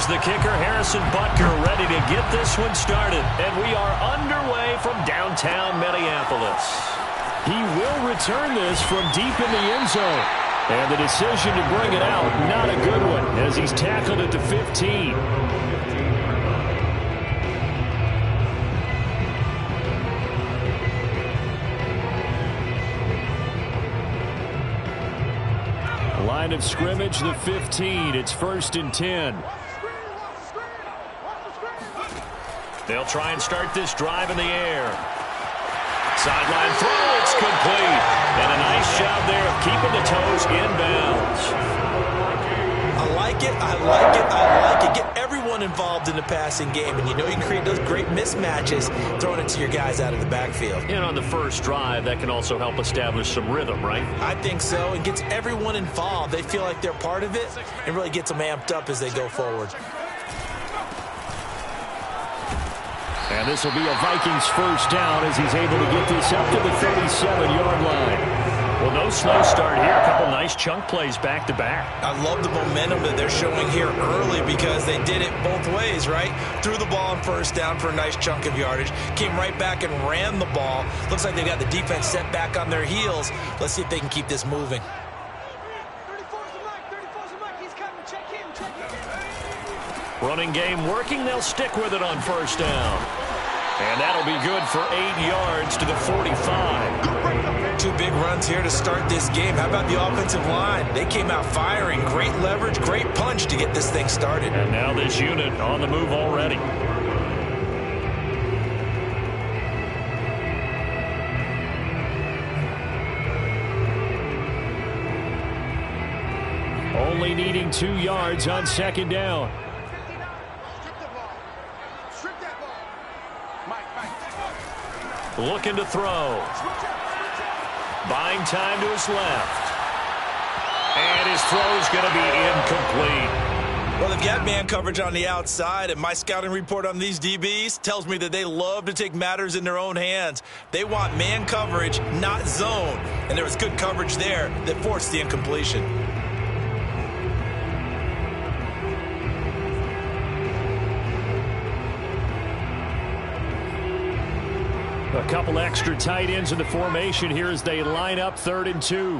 the kicker, Harrison Butker, ready to get this one started. And we are underway from downtown Minneapolis. He will return this from deep in the end zone. And the decision to bring it out, not a good one, as he's tackled at the 15. Line of scrimmage, the 15. It's 1st and 10. They'll try and start this drive in the air. Sideline throw, it's complete. And a nice job there of keeping the toes inbounds. I like it, I like it, I like it. Get everyone involved in the passing game, and you know you can create those great mismatches throwing it to your guys out of the backfield. And on the first drive, that can also help establish some rhythm, right? I think so. It gets everyone involved. They feel like they're part of it, and really gets them amped up as they go forward. And this will be a Vikings first down as he's able to get this up to the 37-yard line. Well, no slow start here. A couple nice chunk plays back-to-back. I love the momentum that they're showing here early because they did it both ways, right? Threw the ball on first down for a nice chunk of yardage. Came right back and ran the ball. Looks like they got the defense set back on their heels. Let's see if they can keep this moving. Running game working. They'll stick with it on first down. And that'll be good for 8 yards to the 45. 2 big runs here to start this game. How about the offensive line? They came out firing. Great leverage, great punch to get this thing started. And now this unit on the move already. Only needing 2 yards on second down. Looking to throw. Buying time to his left. And his throw's going to be incomplete. Well, they've got man coverage on the outside, and my scouting report on these DBs tells me that they love to take matters in their own hands. They want man coverage, not zone. And there was good coverage there that forced the incompletion. A couple extra tight ends in the formation here as they line up 3rd and 2.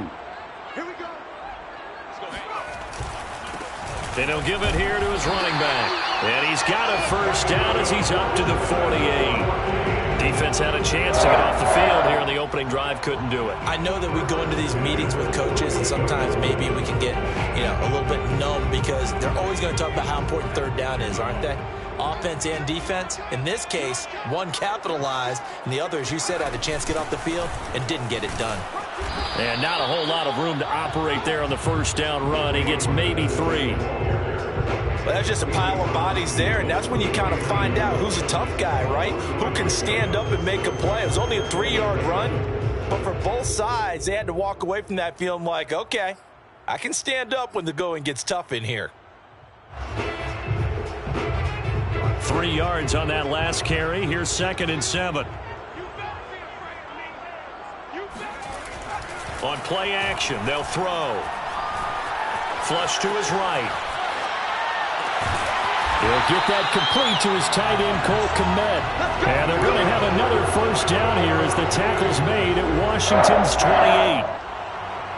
Here we go. Then he'll give it here to his running back. And he's got a first down as he's up to the 48. Defense had a chance to get off the field here in the opening drive, couldn't do it. I know that we go into these meetings with coaches, and sometimes maybe we can get, a little bit numb because they're always going to talk about how important 3rd down is, aren't they? Offense and defense. In this case, one capitalized, and the other, as you said, had a chance to get off the field and didn't get it done. And not a whole lot of room to operate there on the first down run. He gets maybe 3. Well, that's just a pile of bodies there, and that's when you kind of find out who's a tough guy, right? Who can stand up and make a play. It was only a 3-yard run, but for both sides, they had to walk away from that feeling like, okay, I can stand up when the going gets tough in here. 3 yards on that last carry. Here's 2nd and 7. On play action, they'll throw. Flush to his right. He'll get that complete to his tight end, Cole Kmet. And they're going to have another first down here as the tackle's made at Washington's 28.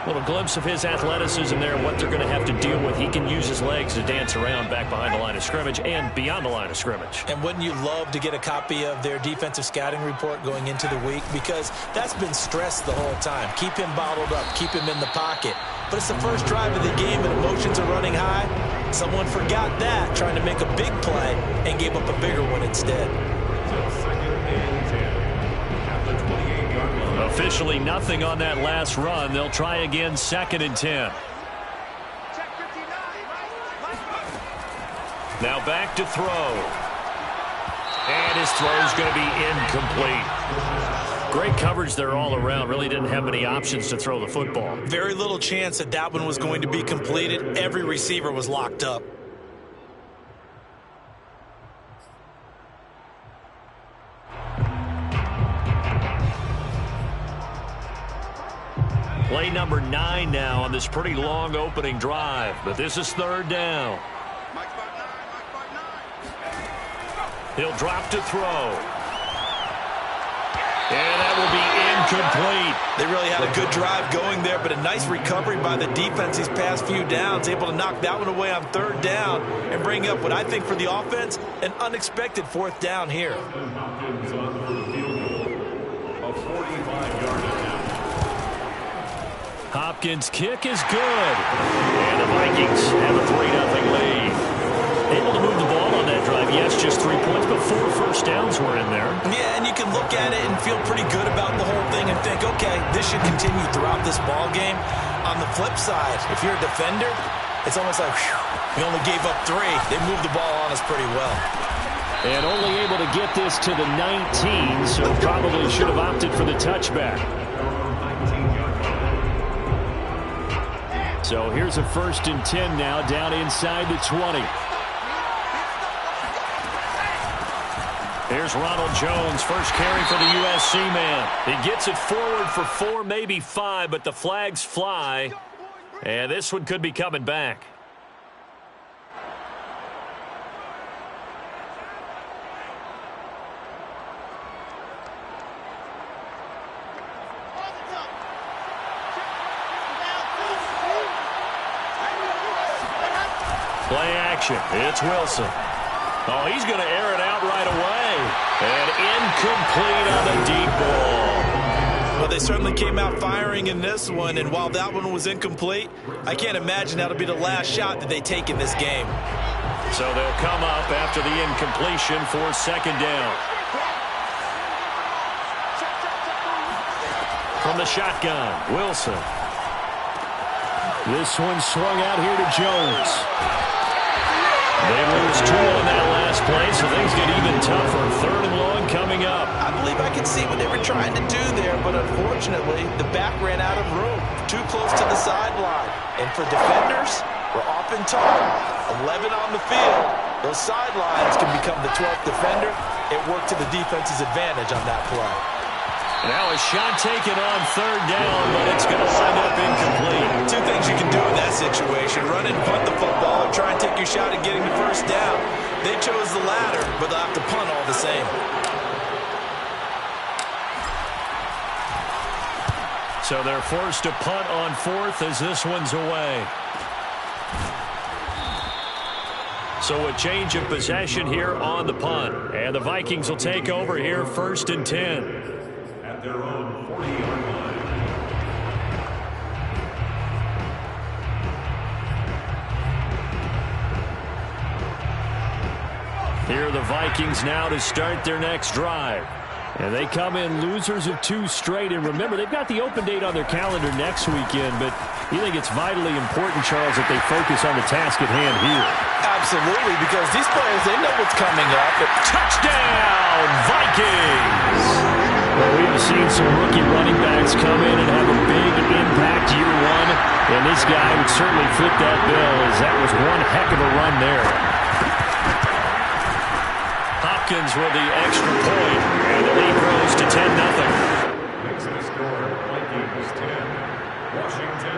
A little glimpse of his athleticism there, what they're going to have to deal with. He can use his legs to dance around back behind the line of scrimmage and beyond the line of scrimmage. And wouldn't you love to get a copy of their defensive scouting report going into the week? Because that's been stressed the whole time. Keep him bottled up. Keep him in the pocket. But it's the first drive of the game and emotions are running high. Someone forgot that, trying to make a big play, and gave up a bigger one instead. Officially nothing on that last run. They'll try again 2nd and 10. Now back to throw. And his throw's going to be incomplete. Great coverage there all around. Really didn't have many options to throw the football. Very little chance that that one was going to be completed. Every receiver was locked up. Play number 9 now on this pretty long opening drive. But this is 3rd down. He'll drop to throw. And that will be incomplete. They really had a good drive going there, but a nice recovery by the defense these past few downs, able to knock that one away on third down and bring up what I think for the offense, an unexpected fourth down here. Hopkins' kick is good. And the Vikings have a 3-0 lead. Able to move the ball on that drive. Yes, just 3 points, but 4 first downs were in there. Yeah, and you can look at it and feel pretty good about the whole thing and think, okay, this should continue throughout this ball game. On the flip side, if you're a defender, it's almost like, whew, we only gave up 3. They moved the ball on us pretty well. And only able to get this to the 19, so probably should have opted for the touchback. So here's a 1st and 10 now, down inside the 20. Here's Ronald Jones, first carry for the USC man. He gets it forward for 4, maybe 5, but the flags fly. And this one could be coming back. Play action. It's Wilson. Oh, he's going to air it out right away. And incomplete on the deep ball. Well, they certainly came out firing in this one, and while that one was incomplete, I can't imagine that'll be the last shot that they take in this game. So they'll come up after the incompletion for 2nd down. From the shotgun, Wilson. This one swung out here to Jones. They lose 2 on that last play, so things get even tougher. 3rd and long coming up. I believe I can see what they were trying to do there, but unfortunately, the back ran out of room. Too close to the sideline. And for defenders, we're often taught 11 on the field. Those sidelines can become the 12th defender. It worked to the defense's advantage on that play. Now a shot taken on 3rd down, but it's going to wind up incomplete. 2 things you can do in that situation: run and punt the football, or try and take your shot at getting the 1st down. They chose the latter, but they'll have to punt all the same. So they're forced to punt on 4th as this one's away. So a change of possession here on the punt. And the Vikings will take over here 1st and 10. Their own 40-yard line. Here are the Vikings now to start their next drive. And they come in losers of 2 straight. And remember, they've got the open date on their calendar next weekend, but you think it's vitally important, Charles, that they focus on the task at hand here. Absolutely, because these players, they know what's coming up. Touchdown, Vikings! Well, we have seen some rookie running backs come in and have a big impact year 1, and this guy would certainly fit that bill, as that was one heck of a run there. Hopkins with the extra point, and the lead grows to 10-0. Next to score, Vikings 10, Washington.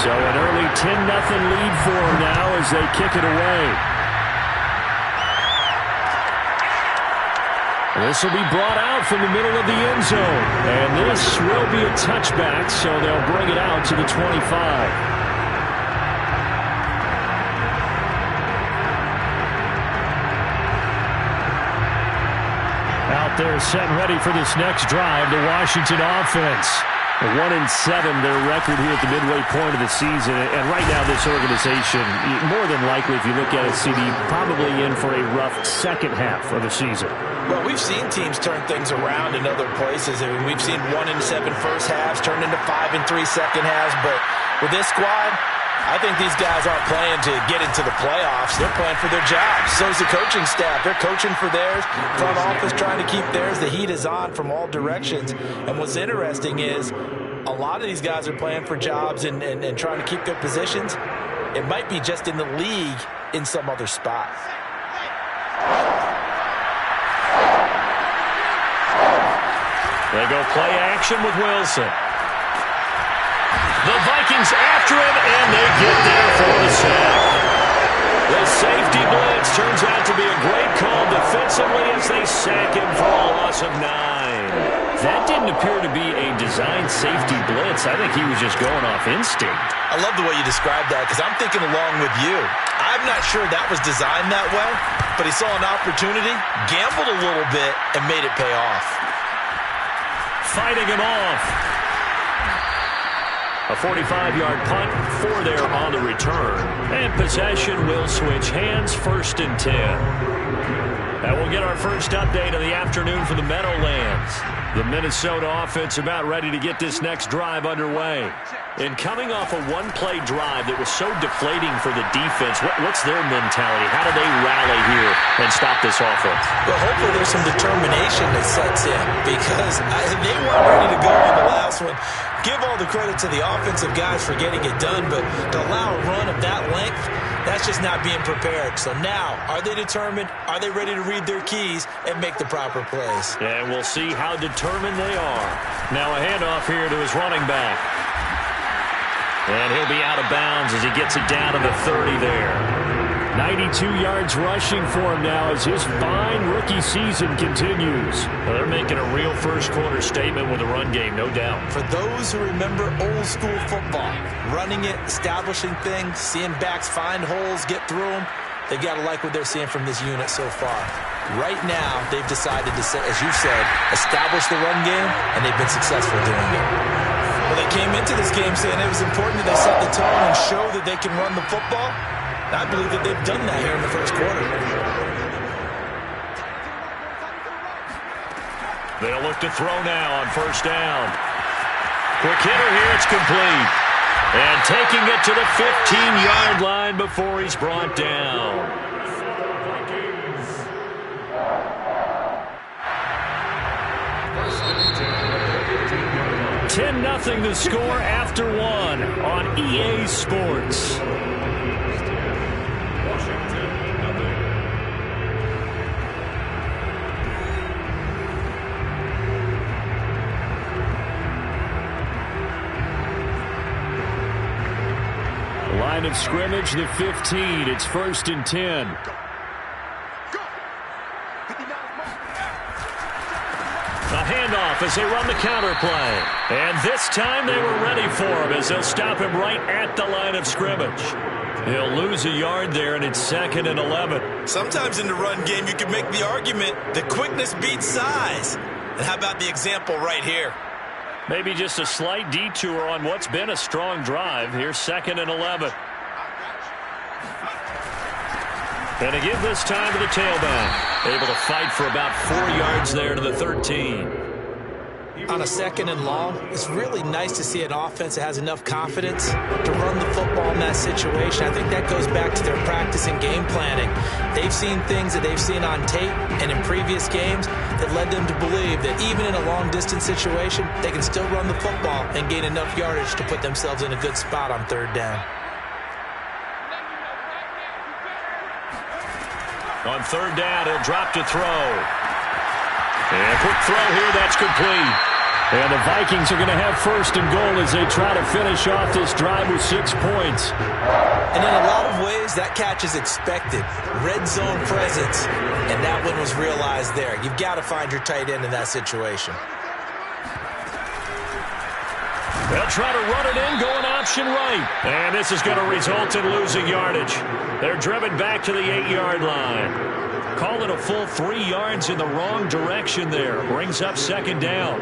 So an early 10-0 lead for them now as they kick it away. This will be brought out from the middle of the end zone. And this will be a touchback, so they'll bring it out to the 25. Out there set and ready for this next drive, the Washington offense. 1-7, their record here at the midway point of the season. And right now, this organization, more than likely, if you look at it, CD, probably in for a rough second half of the season. Well, we've seen teams turn things around in other places. I mean, we've seen 1-7 first halves turn into 5-3 second halves. But with this squad, I think these guys aren't playing to get into the playoffs. They're playing for their jobs. So is the coaching staff. They're coaching for theirs. Front office trying to keep theirs. The heat is on from all directions. And what's interesting is a lot of these guys are playing for jobs and trying to keep their positions. It might be just in the league in some other spot. They go play action with Wilson. The Vikings after him, and they get there for the sack. The safety blitz turns out to be a great call defensively as they sack him for a loss of 9. That didn't appear to be a designed safety blitz. I think he was just going off instinct. I love the way you described that because I'm thinking along with you. I'm not sure that was designed that way, but he saw an opportunity, gambled a little bit, and made it pay off. Fighting him off. A 45-yard punt, 4 there on the return. And possession will switch hands, 1st and 10. And we'll get our first update of the afternoon for the Meadowlands. The Minnesota offense about ready to get this next drive underway. And coming off a one-play drive that was so deflating for the defense, what's their mentality? How do they rally here and stop this offense? Well, hopefully there's some determination that sets in because they weren't ready to go on the last one. Give all the credit to the offensive guys for getting it done, but to allow a run of that length, that's just not being prepared. So now, are they determined? Are they ready to read their keys and make the proper plays? And we'll see how determined they are. Now a handoff here to his running back. And he'll be out of bounds as he gets it down to the 30 there. 92 yards rushing for him now as his fine rookie season continues. Well, they're making a real first-quarter statement with a run game, no doubt. For those who remember old-school football, running it, establishing things, seeing backs find holes, get through them, they've got to like what they're seeing from this unit so far. Right now, they've decided to, as you said, establish the run game, and they've been successful doing it. Well, they came into this game saying it was important that they set the tone and show that they can run the football. I believe that they've done that here in the first quarter. They'll look to throw now on 1st down. Quick hitter here, it's complete. And taking it to the 15-yard line before he's brought down. 10-0 the score after 1 on EA Sports. Line of scrimmage, the 15. It's 1st and 10. A handoff as they run the counter play. And this time they were ready for him as they'll stop him right at the line of scrimmage. He'll lose a yard there, and it's 2nd and 11. Sometimes in the run game you can make the argument that quickness beats size. And how about the example right here? Maybe just a slight detour on what's been a strong drive. Here's 2nd and 11. And again this time to the tailback. Able to fight for about 4 yards there to the 13. On a 2nd and long, it's really nice to see an offense that has enough confidence to run the football in that situation. I think that goes back to their practice and game planning. They've seen things that they've seen on tape and in previous games that led them to believe that even in a long-distance situation, they can still run the football and gain enough yardage to put themselves in a good spot on 3rd down. On 3rd down, he'll drop to throw. And a quick throw here, that's complete. And the Vikings are going to have 1st and goal as they try to finish off this drive with 6 points. And in a lot of ways, that catch is expected. Red zone presence, and that one was realized there. You've got to find your tight end in that situation. They'll try to run it in, going option right. And this is going to result in losing yardage. They're driven back to the 8-yard line. Call it a full 3 yards in the wrong direction there. Brings up 2nd down.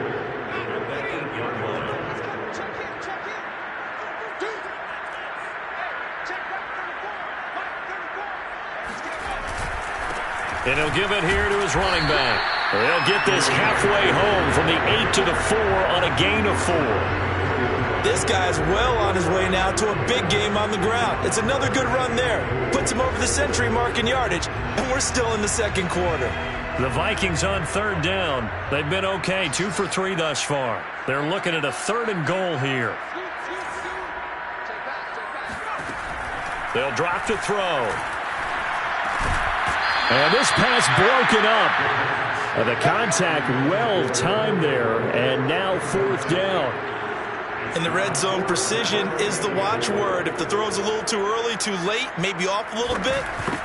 And he'll give it here to his running back. They'll get this halfway home from the 8 to the 4 on a gain of 4. This guy's well on his way now to a big game on the ground. It's another good run there. Puts him over the century mark in yardage, and we're still in the 2nd quarter. The Vikings on 3rd down. They've been okay, 2 for 3 thus far. They're looking at a 3rd and goal here. They'll drop to throw. And this pass broken up. The contact well timed there, and now 4th down. In the red zone, precision is the watchword. If the throw's a little too early, too late, maybe off a little bit,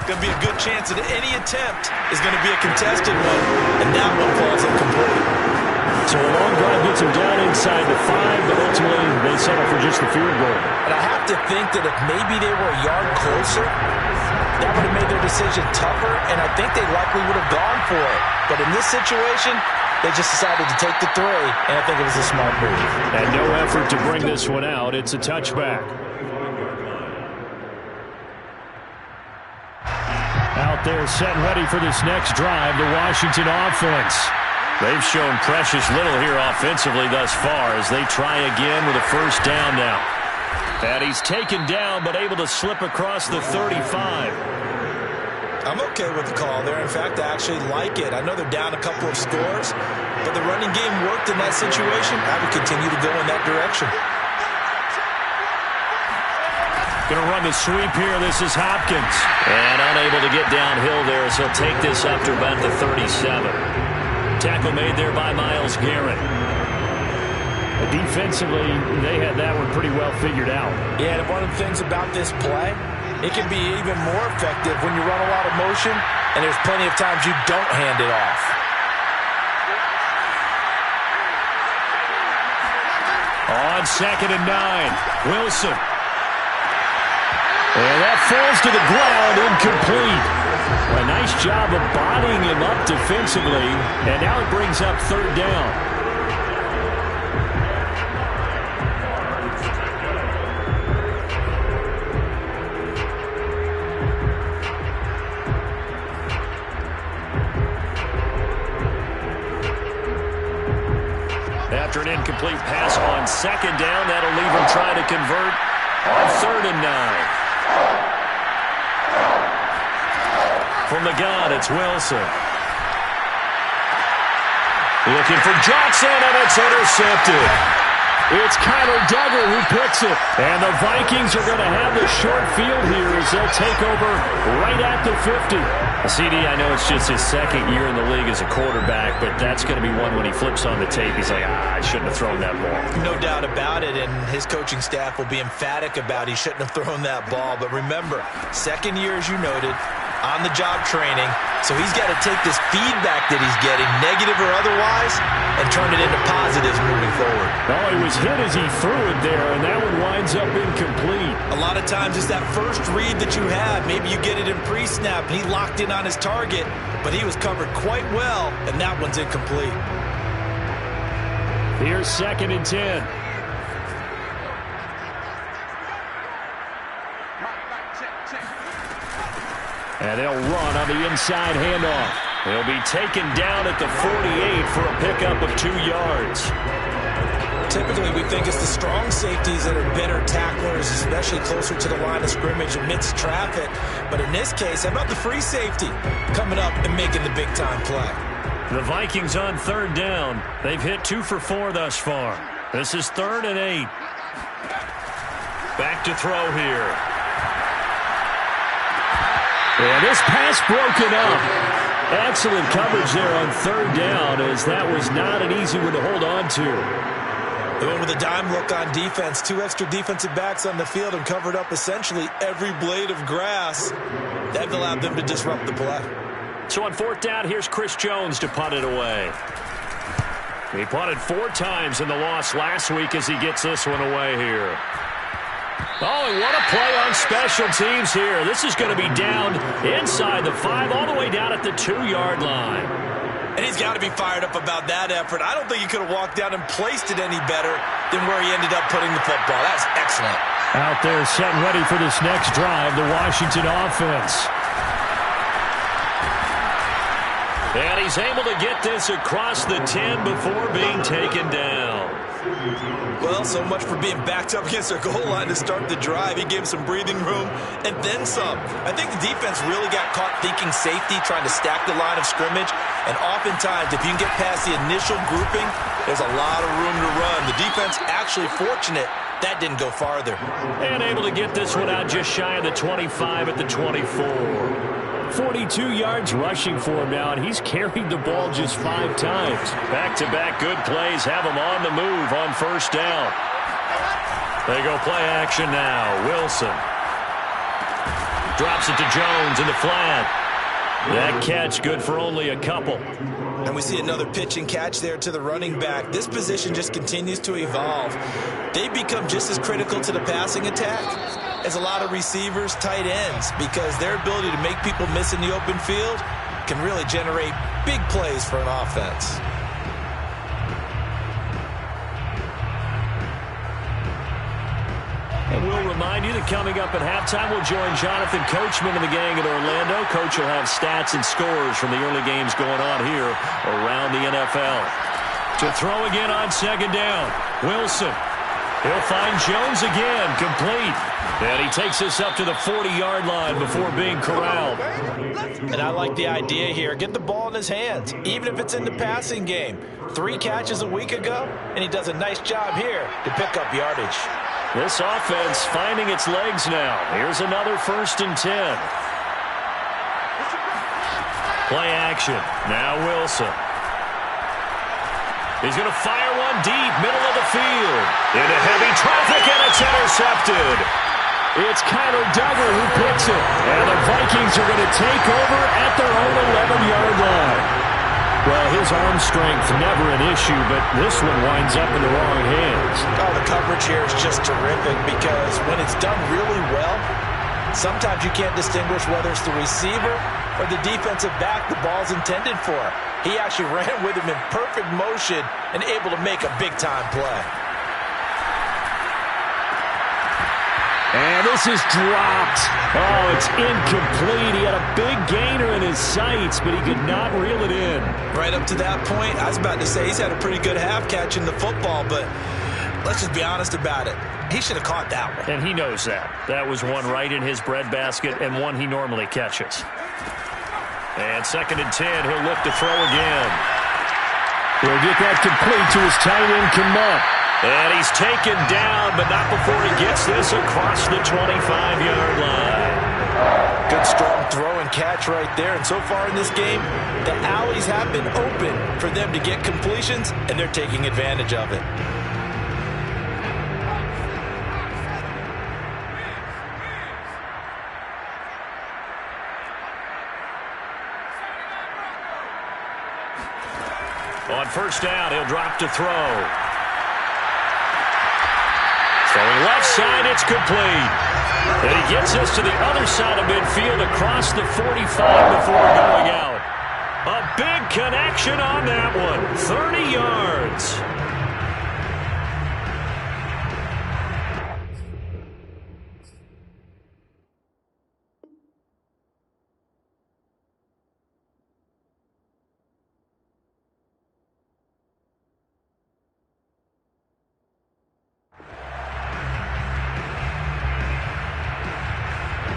going to be a good chance that any attempt is going to be a contested one, and that one falls incomplete. So a long drive gets him down inside the 5, but ultimately they settle for just the field goal. And I have to think that if maybe they were a yard closer, that would have made their decision tougher, and I think they likely would have gone for it. But in this situation, they just decided to take the 3, and I think it was a smart move. And no effort to bring this one out. It's a touchback. Out there set and ready for this next drive, the Washington offense. They've shown precious little here offensively thus far as they try again with a first down now. And he's taken down but able to slip across the 35. I'm okay with the call there. In fact, I actually like it. I know they're down a couple of scores, but the running game worked in that situation. I would continue to go in that direction. Going to run the sweep here. This is Hopkins. And unable to get downhill there, so he'll take this up to about the 37. Tackle made there by Myles Garrett. Defensively, they had that one pretty well figured out. Yeah, and one of the things about this play, it can be even more effective when you run a lot of motion, and there's plenty of times you don't hand it off. On 2nd and 9, Wilson. And that falls to the ground, incomplete. A nice job of bodying him up defensively, and now it brings up 3rd down. After an incomplete pass on 2nd down, that'll leave him trying to convert on 3rd and 9. From the gun, it's Wilson. Looking for Johnson, and it's intercepted. It's Kyler Duggar who picks it. And the Vikings are going to have the short field here as they'll take over right at the 50. CD, I know it's just his 2nd year in the league as a quarterback, but that's going to be one when he flips on the tape. He's like, I shouldn't have thrown that ball. No doubt about it, and his coaching staff will be emphatic about he shouldn't have thrown that ball. But remember, 2nd year, as you noted, on-the-job training, so he's got to take this feedback that he's getting, negative or otherwise, and turn it into positives moving forward. Well, he was hit as he threw it there, and that one winds up incomplete. A lot of times it's that first read that you have. Maybe you get it in pre-snap, and he locked in on his target, but he was covered quite well, and that one's incomplete. Here's 2nd and 10. And they'll run on the inside handoff. They'll be taken down at the 48 for a pickup of 2 yards. Typically, we think it's the strong safeties that are better tacklers, especially closer to the line of scrimmage amidst traffic. But in this case, how about the free safety coming up and making the big-time play? The Vikings on 3rd down. They've hit 2 for 4 thus far. This is 3rd and 8. Back to throw here. And this pass broken up. Excellent coverage there on 3rd down, as that was not an easy one to hold on to. They went with a dime look on defense. 2 extra defensive backs on the field and covered up essentially every blade of grass. That allowed them to disrupt the play. So on 4th down, here's Chris Jones to punt it away. He punted 4 times in the loss last week as he gets this one away here. Oh, and what a play on special teams here. This is going to be down inside the 5, all the way down at the 2-yard line. And he's got to be fired up about that effort. I don't think he could have walked down and placed it any better than where he ended up putting the football. That's excellent. Out there set and ready for this next drive, the Washington offense. And he's able to get this across the 10 before being taken down. Well, so much for being backed up against their goal line to start the drive. He gave some breathing room and then some. I think the defense really got caught thinking safety, trying to stack the line of scrimmage. And oftentimes, if you can get past the initial grouping, there's a lot of room to run. The defense actually fortunate that didn't go farther. And able to get this one out just shy of the 25 at the 24. 42 yards rushing for him now, and he's carried the ball just 5 times. Back-to-back good plays have him on the move on 1st down. They go play action now. Wilson drops it to Jones in the flat. That catch good for only a couple. And we see another pitch and catch there to the running back. This position just continues to evolve. They become just as critical to the passing attack as a lot of receivers, tight ends, because their ability to make people miss in the open field can really generate big plays for an offense. And we'll remind you that coming up at halftime, we'll join Jonathan Coachman and the gang in Orlando. Coach will have stats and scores from the early games going on here around the NFL. To throw again on second down, Wilson. He'll find Jones again, complete. And he takes us up to the 40-yard line before being corralled. And I like the idea here. Get the ball in his hands, even if it's in the passing game. 3 catches a week ago, and he does a nice job here to pick up yardage. This offense finding its legs now. Here's another 1st and 10. Play action. Now Wilson. He's going to fire one deep, middle of the field. Into heavy traffic, and it's intercepted. It's Kyler Duggar who picks it. And the Vikings are going to take over at their own 11-yard line. Well, his arm strength never an issue, but this one winds up in the wrong hands. Oh, the coverage here is just terrific because when it's done really well, sometimes you can't distinguish whether it's the receiver or the defensive back the ball's intended for. He actually ran with him in perfect motion and able to make a big-time play. And this is dropped. Oh, it's incomplete. He had a big gainer in his sights, but he could not reel it in. Right up to that point, I was about to say he's had a pretty good half catching the football, but let's just be honest about it. He should have caught that one. And he knows that. That was one right in his breadbasket and one he normally catches. And 2nd and 10, he'll look to throw again. He'll get that complete to his tight end, Kmet. And he's taken down, but not before he gets this across the 25-yard line. Good strong throw and catch right there. And so far in this game, the alleys have been open for them to get completions, and they're taking advantage of it. On 1st down, he'll drop to throw. Throwing left side, it's complete. And he gets us to the other side of midfield across the 45 before going out. A big connection on that one. 30 yards.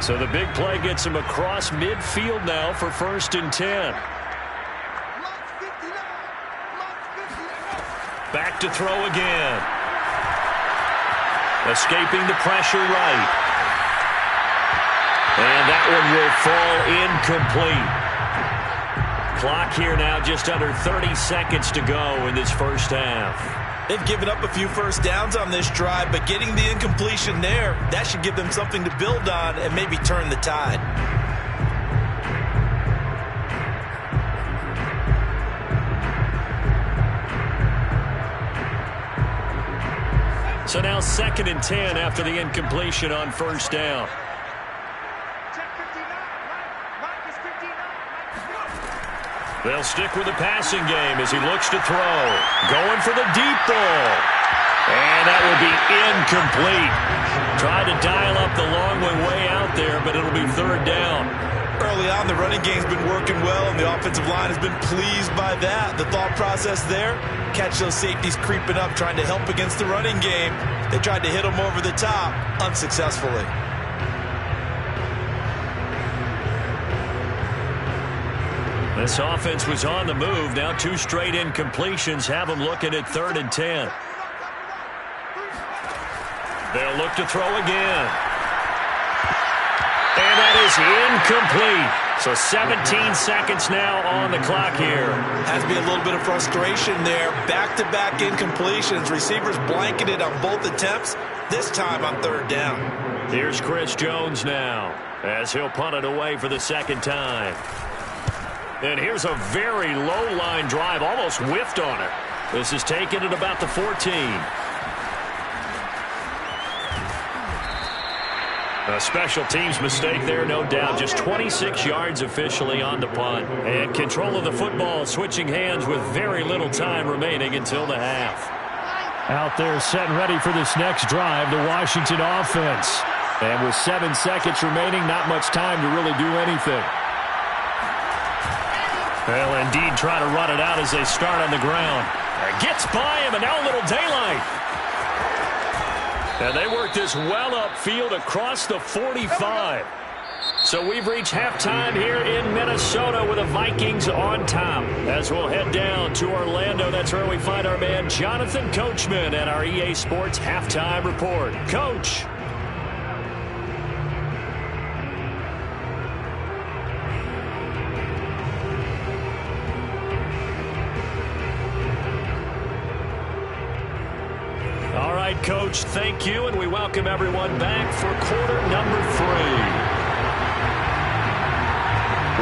So the big play gets him across midfield now for 1st and 10. Back to throw again. Escaping the pressure right. And that one will fall incomplete. Clock here now just under 30 seconds to go in this 1st half. They've given up a few first downs on this drive, but getting the incompletion there, that should give them something to build on and maybe turn the tide. So now 2nd and 10 after the incompletion on 1st down. They'll stick with the passing game as he looks to throw. Going for the deep ball. And that will be incomplete. Tried to dial up the long way out there, but it'll be 3rd down. Early on, the running game's been working well, and the offensive line has been pleased by that. The thought process there, catch those safeties creeping up, trying to help against the running game. They tried to hit them over the top, unsuccessfully. This offense was on the move. Now 2 straight incompletions have them looking at 3rd and 10. They'll look to throw again. And that is incomplete. So 17 seconds now on the clock here. Has to be a little bit of frustration there. Back-to-back incompletions. Receivers blanketed on both attempts. This time on third down. Here's Chris Jones now as he'll punt it away for the second time. And here's a very low line drive, almost whiffed on it. This is taken at about the 14. A special teams mistake there, no doubt. Just 26 yards officially on the punt. And control of the football switching hands with very little time remaining until the half. Out there set and ready for this next drive, the Washington offense. And with 7 seconds remaining, not much time to really do anything. They'll indeed try to run it out as they start on the ground. Gets by him, and now a little daylight. And they work this well upfield across the 45. So we've reached halftime here in Minnesota with the Vikings on top. As we'll head down to Orlando, that's where we find our man Jonathan Coachman and our EA Sports Halftime Report. Coach. Coach, thank you, and we welcome everyone back for quarter number 3.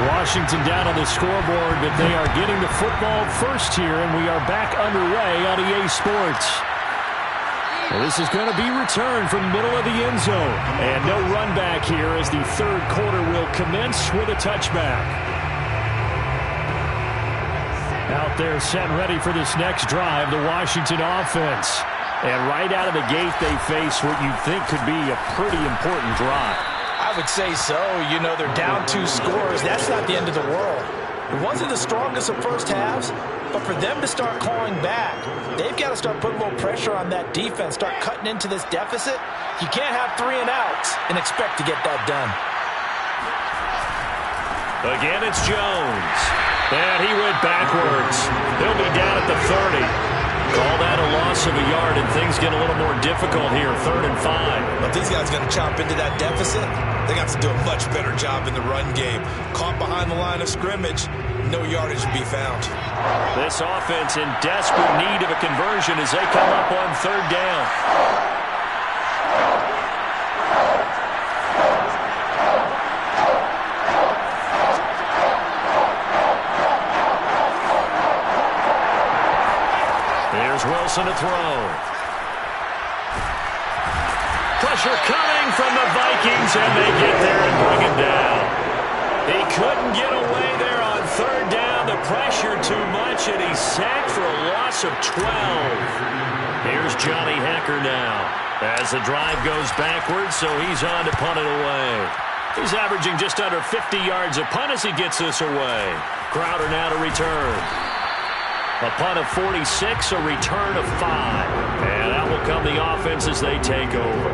Washington down on the scoreboard, but they are getting the football first here, and we are back underway on EA Sports. Well, this is going to be returned from the middle of the end zone, and no run back here as the third quarter will commence with a touchback. Out there set and ready for this next drive, the Washington offense. And right out of the gate, they face what you think could be a pretty important drive. I would say so. You know, they're down 2 scores. That's not the end of the world. It wasn't the strongest of first halves, but for them to start clawing back, they've got to start putting a little pressure on that defense, start cutting into this deficit. You can't have 3 and outs and expect to get that done. Again, it's Jones. And he went backwards. He'll be down at the 30. Call that a loss of a yard, and things get a little more difficult here, 3rd and 5. If these guys are going to chop into that deficit, they got to do a much better job in the run game. Caught behind the line of scrimmage, no yardage to be found. This offense in desperate need of a conversion as they come up on 3rd down. Wilson to throw. Pressure coming from the Vikings, and they get there and bring him down. He couldn't get away there on 3rd down. The pressure too much, and he's sacked for a loss of 12. Here's Johnny Hecker now as the drive goes backwards, so he's on to punt it away. He's averaging just under 50 yards a punt as he gets this away. Crowder now to return. A punt of 46, a return of 5. And out will come the offense as they take over.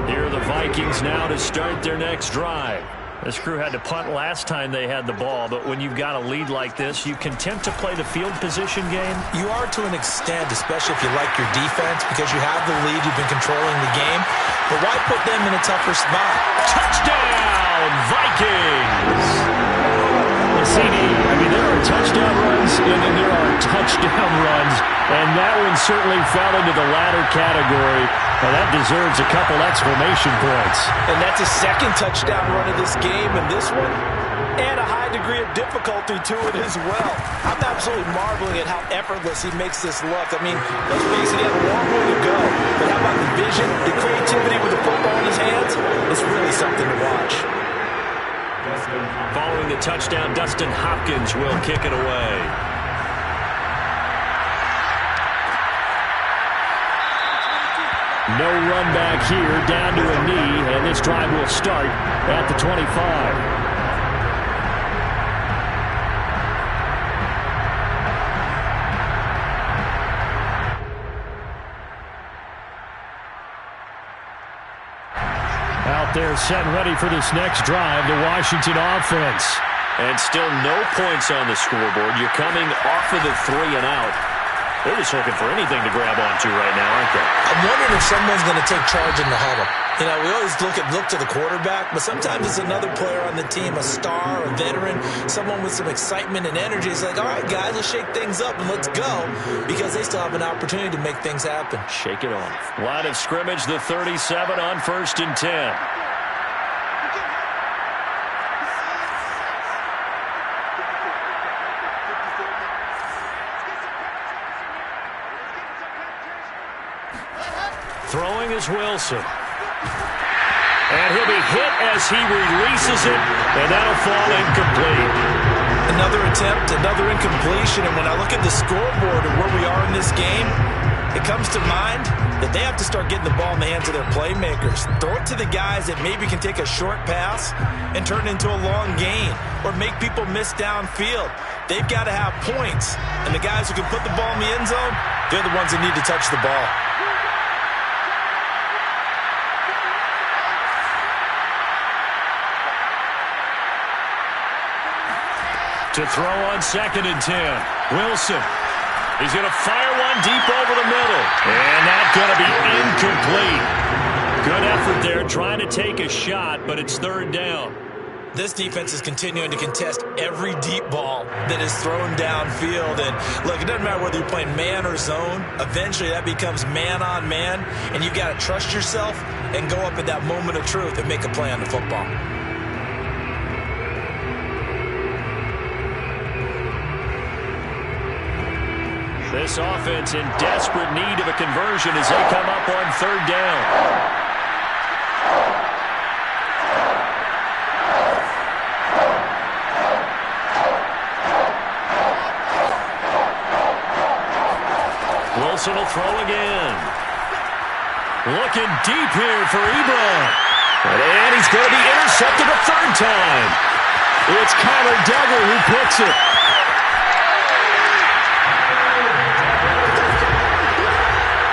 Here are the Vikings now to start their next drive. This crew had to punt last time they had the ball, but when you've got a lead like this, you can tend to play the field position game. You are to an extent, especially if you like your defense, because you have the lead, you've been controlling the game. But why put them in a tougher spot? Touchdown, Vikings! CD, I mean, there are touchdown runs, and then there are touchdown runs, and that one certainly fell into the latter category. Well, that deserves a couple exclamation points. And that's a second touchdown run of this game, and this one, and a high degree of difficulty to it as well. I'm absolutely marveling at how effortless he makes this look. I mean, let's face it, he had a long way to go, but how about the vision, the creativity with the football in his hands? It's really something to watch. Following the touchdown, Dustin Hopkins will kick it away. No run back here, down to a knee, and this drive will start at the 25. Out there set and ready for this next drive, the Washington offense. And still no points on the scoreboard. You're coming off of the 3 and out. They're just looking for anything to grab onto right now, aren't they? I'm wondering if someone's going to take charge in the huddle. You know, we always look to the quarterback, but sometimes it's another player on the team, a star, a veteran, someone with some excitement and energy. It's like, all right, guys, let's shake things up and let's go, because they still have an opportunity to make things happen. Shake it off. Line of scrimmage, the 37 on 1st and 10. Throwing is Wilson. And he'll be hit as he releases it, and that'll fall incomplete. Another attempt, another incompletion, and when I look at the scoreboard and where we are in this game, it comes to mind that they have to start getting the ball in the hands of their playmakers. Throw it to the guys that maybe can take a short pass and turn it into a long gain or make people miss downfield. They've got to have points, and the guys who can put the ball in the end zone, they're the ones that need to touch the ball. To throw on 2nd and 10. Wilson. He's going to fire one deep over the middle. And that's going to be incomplete. Good effort there trying to take a shot, but it's 3rd down. This defense is continuing to contest every deep ball that is thrown downfield. And look, it doesn't matter whether you're playing man or zone. Eventually that becomes man on man. And you've got to trust yourself and go up at that moment of truth and make a play on the football. This offense in desperate need of a conversion as they come up on 3rd down. Wilson will throw again. Looking deep here for Ebron. And he's going to be intercepted a 3rd time. It's Kyler Duggar who picks it.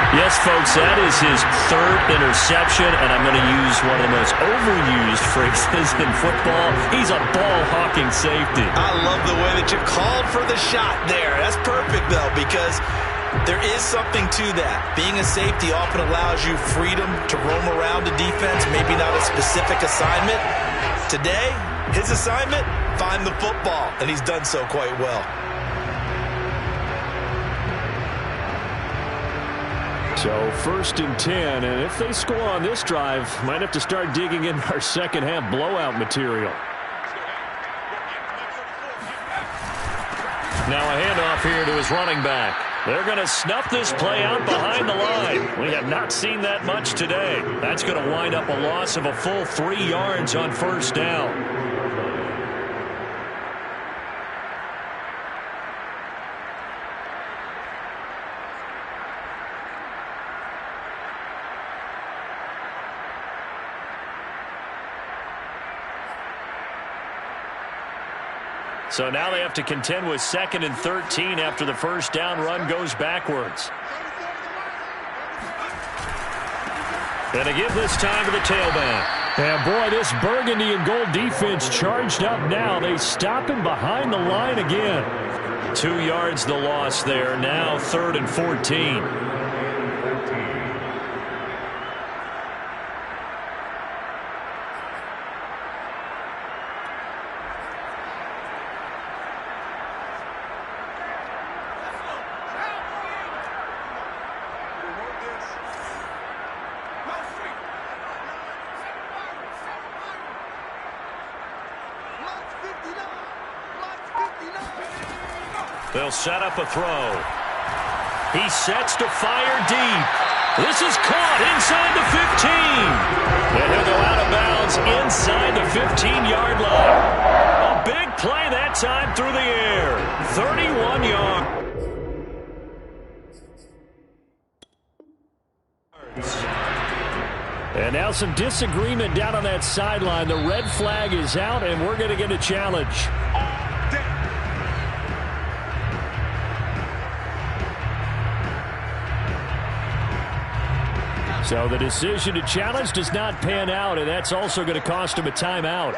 Yes, folks, that is his 3rd interception, and I'm going to use one of the most overused phrases in football. He's a ball-hawking safety. I love the way that you called for the shot there. That's perfect, though, because there is something to that. Being a safety often allows you freedom to roam around a defense, maybe not a specific assignment. Today, his assignment, find the football, and he's done so quite well. So 1st and 10, and if they score on this drive, might have to start digging in our second half blowout material. Now a handoff here to his running back. They're going to snuff this play out behind the line. We have not seen that much today. That's going to wind up a loss of a full 3 yards on 1st down. So now they have to contend with 2nd and 13 after the 1st down run goes backwards. And to give this time to the tailback. And boy, this burgundy and gold defense charged up now. They stop him behind the line again. 2 yards the loss there. Now 3rd and 14. They'll set up a throw. He sets to fire deep. This is caught inside the 15. And he'll go out of bounds inside the 15-yard line. A big play that time through the air. 31 yards. And now some disagreement down on that sideline. The red flag is out, and we're going to get a challenge. So the decision to challenge does not pan out, and that's also going to cost him a timeout.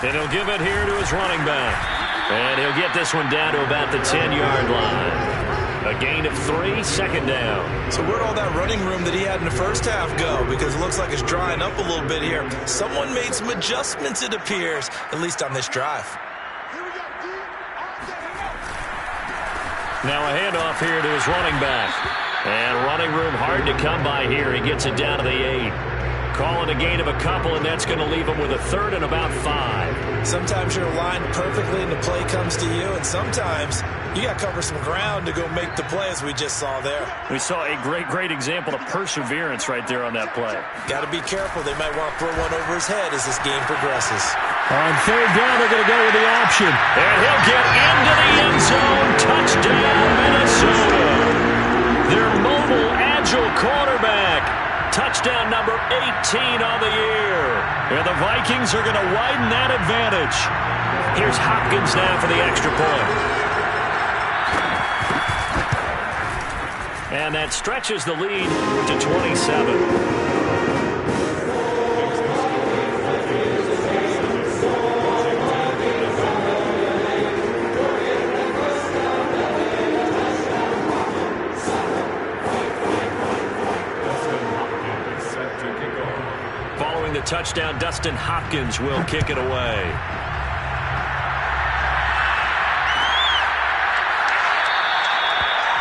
And he'll give it here to his running back. And he'll get this one down to about the 10-yard line. A gain of 3, second down. So where'd all that running room that he had in the first half go? Because it looks like it's drying up a little bit here. Someone made some adjustments, it appears, at least on this drive. Now a handoff here to his running back. And running room hard to come by here. He gets it down to the 8. Call it a gain of a couple, and that's going to leave him with a third and about 5. Sometimes you're aligned perfectly and the play comes to you, and sometimes you got to cover some ground to go make the play, as we just saw there. We saw a great example of perseverance right there on that play. Got to be careful. They might want to throw one over his head as this game progresses. On third down, they're going to go with the option. And he'll get into the end zone. Touchdown, Minnesota. Their mobile, agile quarterback. Touchdown number 18 on the year. And the Vikings are going to widen that advantage. Here's Hopkins now for the extra point. And that stretches the lead to 27. The touchdown, Dustin Hopkins will kick it away.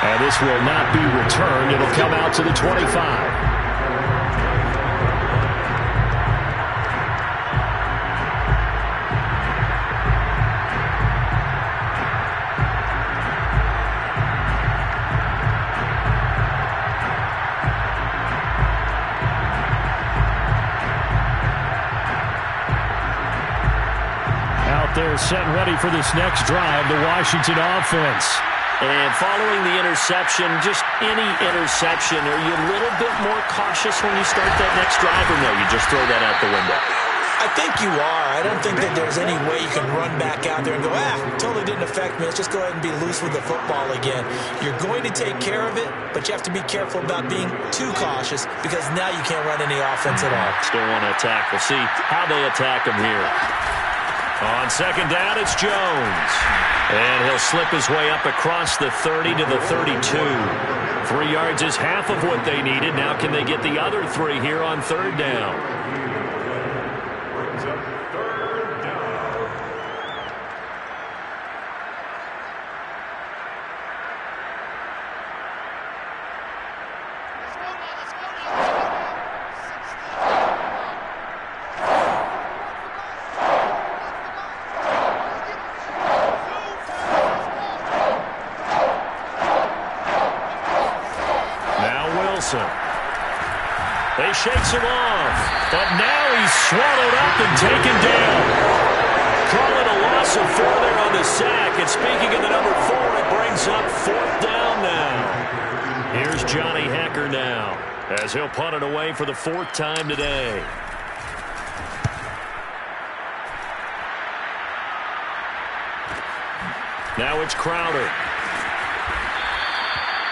And this will not be returned. It'll come out to the 25. They're set and ready for this next drive, the Washington offense. And following the interception, just any interception, are you a little bit more cautious when you start that next drive, or no, you just throw that out the window? I think you are. I don't think that there's any way you can run back out there and go, totally didn't affect me. Let's just go ahead and be loose with the football again. You're going to take care of it, but you have to be careful about being too cautious because now you can't run any offense at all. Still want to attack. We'll see how they attack him here. On second down, it's Jones. And he'll slip his way up across the 30 to the 32. 3 yards is half of what they needed. Now can they get the other 3 here on third down? Brings up third down. They shakes him off, but now he's swallowed up and taken down. Call it a loss of 4 there on the sack. And speaking of the number 4, it brings up fourth down now. Here's Johnny Hecker now, as he'll punt it away for the 4th time today. Now it's Crowder.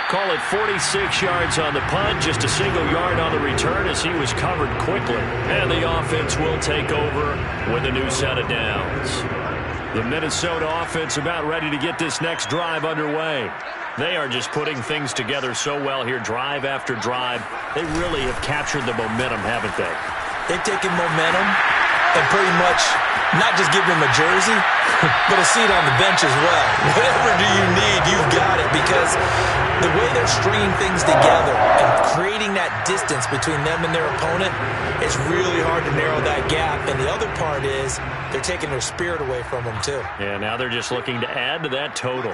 Call it 46 yards on the punt, just a single yard on the return as he was covered quickly. And the offense will take over with a new set of downs. The Minnesota offense about ready to get this next drive underway. They are just putting things together so well here, drive after drive. They really have captured the momentum, haven't they? They've taken momentum and pretty much not just give them a jersey, but a seat on the bench as well. Whatever do you need, you've got it, because the way they're stringing things together and creating that distance between them and their opponent, it's really hard to narrow that gap. And the other part is they're taking their spirit away from them, too. Yeah, now they're just looking to add to that total.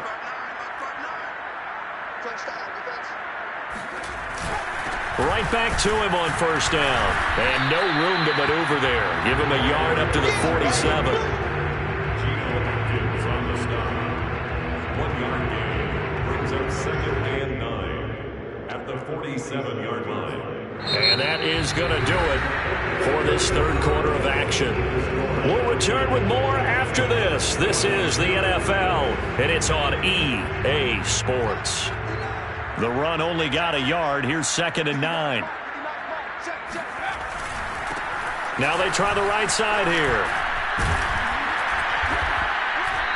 Right back to him on first down. And no room to maneuver there. Give him a yard up to the 47. Hopkins on the stop. 1-yard gain. Brings up 2nd and 9 at the 47-yard line. And that is going to do it for this third quarter of action. We'll return with more after this. This is the NFL, and it's on EA Sports. The run only got a yard. Here's 2nd and 9. Now they try the right side here.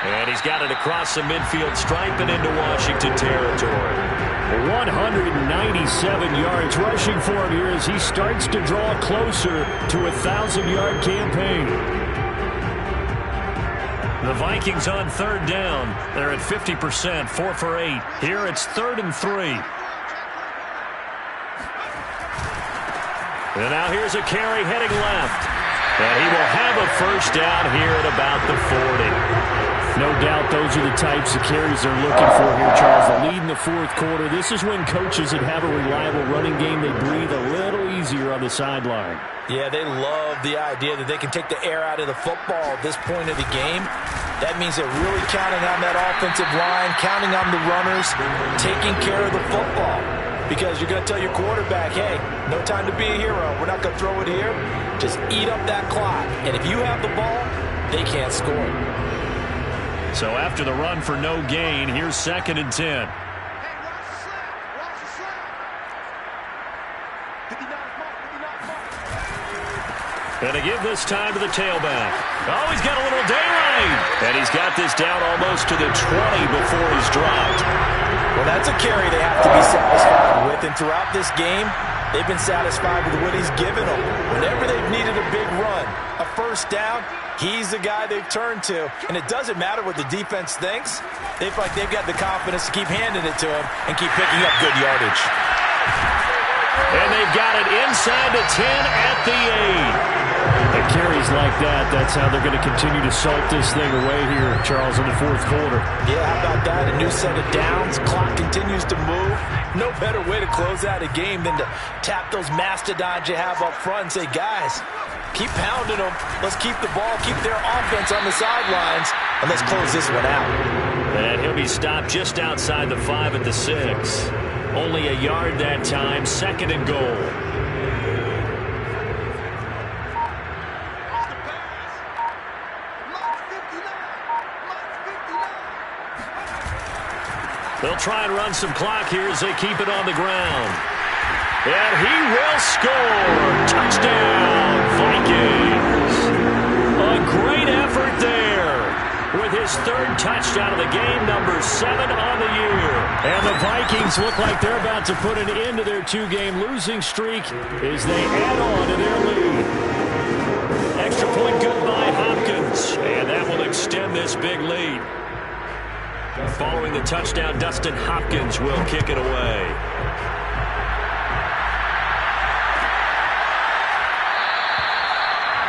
And he's got it across the midfield stripe and into Washington territory. 197 yards rushing for him here as he starts to draw closer to a 1,000-yard campaign. The Vikings on third down. They're at 50%, 4 for 8. Here it's 3rd and 3. And now here's a carry heading left. And he will have a first down here at about the 40. No doubt those are the types of carries they're looking for here, Charles. The lead in the fourth quarter. This is when coaches that have a reliable running game, they breathe a little easier on the sideline. Yeah, they love the idea that they can take the air out of the football at this point of the game. That means they're really counting on that offensive line, counting on the runners, taking care of the football. Because you're going to tell your quarterback, hey, no time to be a hero. We're not going to throw it here. Just eat up that clock. And if you have the ball, they can't score. So after the run for no gain, here's 2nd and 10. And to give this time to the tailback. Oh, he's got a little daylight. And he's got this down almost to the 20 before he's dropped. Well, that's a carry they have to be satisfied with. And throughout this game, they've been satisfied with what he's given them. Whenever they've needed a big run, a first down, he's the guy they've turned to. And it doesn't matter what the defense thinks. They feel like they've got the confidence to keep handing it to him and keep picking up good yardage. And they've got it inside the 10 at the 8. The carries like that, that's how they're going to continue to salt this thing away here, Charles, in the fourth quarter. Yeah, how about that? A new set of downs. Clock continues to move. No better way to close out a game than to tap those mastodons you have up front and say, guys, keep pounding them. Let's keep the ball, keep their offense on the sidelines, and let's close this one out. And he'll be stopped just outside the 5 at the 6. Only a yard that time, 2nd and goal. They'll try and run some clock here as they keep it on the ground. And he will score. Touchdown, Vikings. A great effort there with his 3rd touchdown of the game, number 7 on the year. And the Vikings look like they're about to put an end to their 2-game losing streak as they add on to their lead. Extra point good by Hopkins. And that will extend this big lead. Following the touchdown, Dustin Hopkins will kick it away.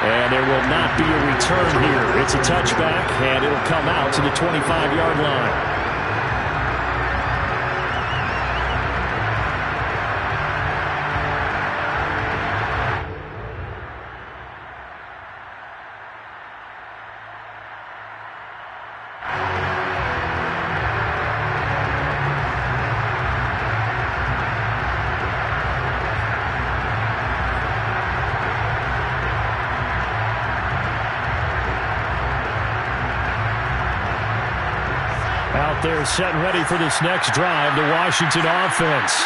And there will not be a return here. It's a touchback, and it'll come out to the 25-yard line. Out there set and ready for this next drive, the Washington offense.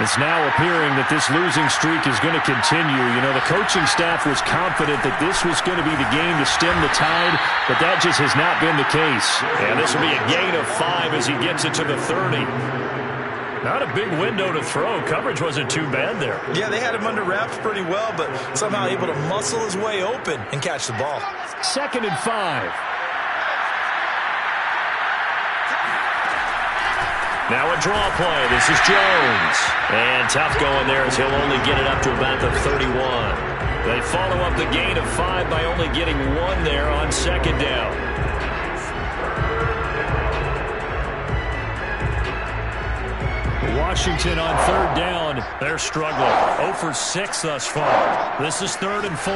It's now appearing that this losing streak is going to continue. You know, the coaching staff was confident that this was going to be the game to stem the tide, but that just has not been the case. And this will be a gain of 5 as he gets it to the 30. Not a big window to throw. Coverage wasn't too bad there. Yeah, they had him under wraps pretty well, but somehow able to muscle his way open and catch the ball. 2nd and 5. Now a draw play. This is Jones. And tough going there as he'll only get it up to about the 31. They follow up the gain of 5 by only getting 1 there on 2nd down. Washington on 3rd down. They're struggling. 0 for 6 thus far. This is 3rd and 4.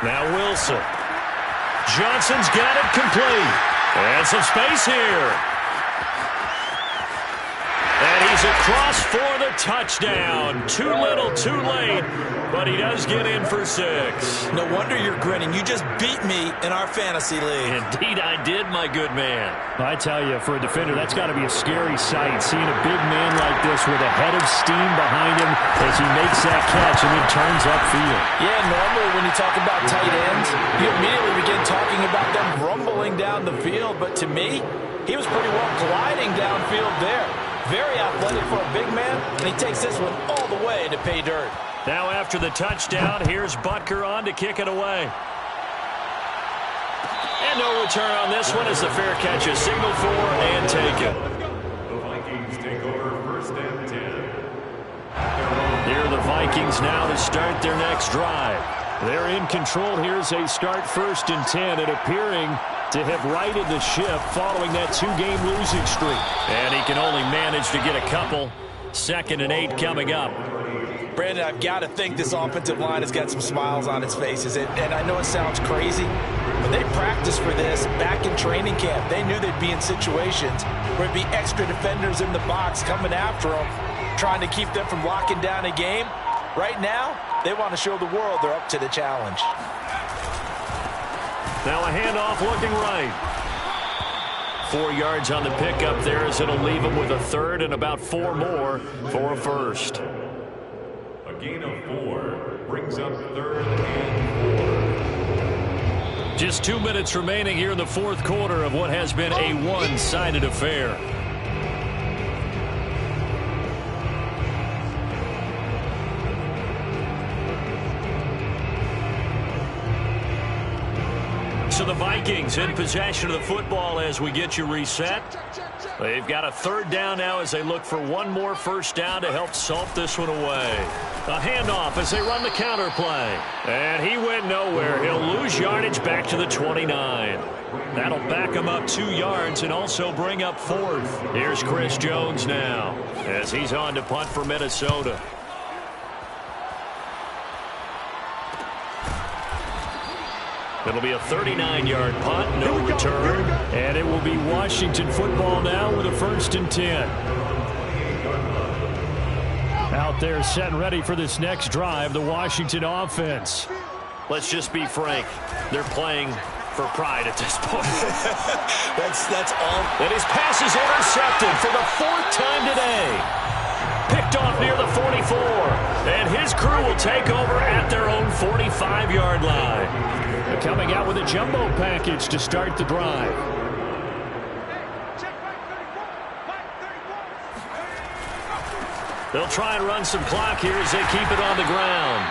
Now Wilson. Johnson's got it complete. And some space here. And he's across for the touchdown. Too little, too late, but he does get in for 6. No wonder you're grinning. You just beat me in our fantasy league. Indeed I did, my good man. I tell you, for a defender, that's got to be a scary sight, seeing a big man like this with a head of steam behind him as he makes that catch and then turns upfield. Yeah, normally when you talk about tight ends, you immediately begin talking about them rumbling rolling down the field, but to me, he was pretty well gliding downfield there. Very athletic for a big man, and he takes this one all the way to pay dirt. Now after the touchdown, here's Butker on to kick it away. And no return on this one as the fair catch is signaled for and taken. The Vikings take over 1st and 10. Here are the Vikings now to start their next drive. They're in control. Here's a start 1st and 10, and appearing to have righted the ship following that 2-game losing streak. And he can only manage to get a couple. 2nd and 8 coming up. Brandon, I've got to think this offensive line has got some smiles on its faces. And I know it sounds crazy, but they practiced for this back in training camp. They knew they'd be in situations where it'd be extra defenders in the box coming after them, trying to keep them from locking down a game. Right now, they want to show the world they're up to the challenge. Now a handoff looking right. 4 yards on the pickup there as it'll leave him with a 3rd and about 4 more for a 1st. A gain of 4 brings up 3rd and 4. Just 2 minutes remaining here in the 4th quarter of what has been a one-sided affair. So the Vikings in possession of the football as we get you reset. They've got a 3rd down now as they look for one more 1st down to help salt this one away. A handoff as they run the counter play. And he went nowhere. He'll lose yardage back to the 29. That'll back him up 2 yards and also bring up 4th. Here's Chris Jones now as he's on to punt for Minnesota. It'll be a 39-yard punt, no return, and it will be Washington football now with a 1st and 10. Out there set and ready for this next drive, the Washington offense. Let's just be frank, they're playing for pride at this point. That's all. And his pass is intercepted for the 4th time today. Picked off near the 44, and his crew will take over at their own 45-yard line. Coming out with a jumbo package to start the drive. They'll try and run some clock here as they keep it on the ground.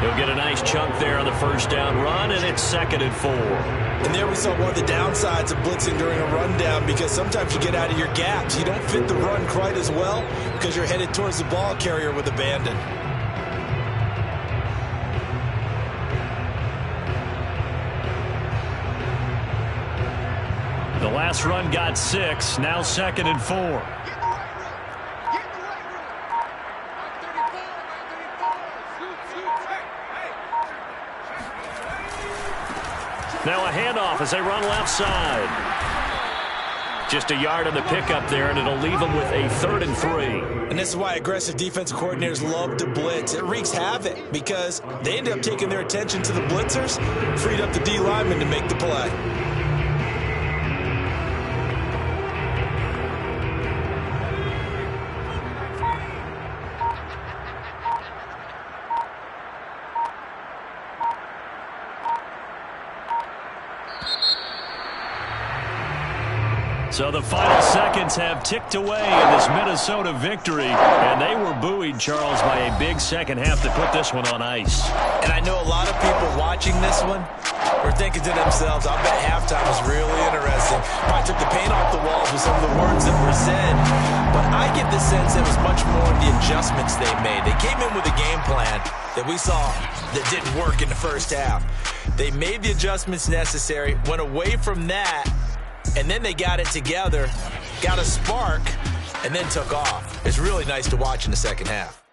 He'll get a nice chunk there on the 1st down run, and it's 2nd and 4. And there we saw one of the downsides of blitzing during a rundown, because sometimes you get out of your gaps. You don't fit the run quite as well because you're headed towards the ball carrier with abandon. The last run got 6, now 2nd and 4. Now a handoff as they run left side. Just a yard on the pickup there, and it'll leave them with a 3rd and 3. And this is why aggressive defensive coordinators love to blitz. It wreaks havoc because they end up taking their attention to the blitzers, freed up the D lineman to make the play. So the final seconds have ticked away in this Minnesota victory, and they were buoyed, Charles, by a big second half to put this one on ice. And I know a lot of people watching this one were thinking to themselves, I bet halftime was really interesting. Probably took the paint off the walls with some of the words that were said. But I get the sense it was much more in the adjustments they made. They came in with a game plan that we saw that didn't work in the 1st half. They made the adjustments necessary, went away from that, and then they got it together, got a spark, and then took off. It's really nice to watch in the 2nd half.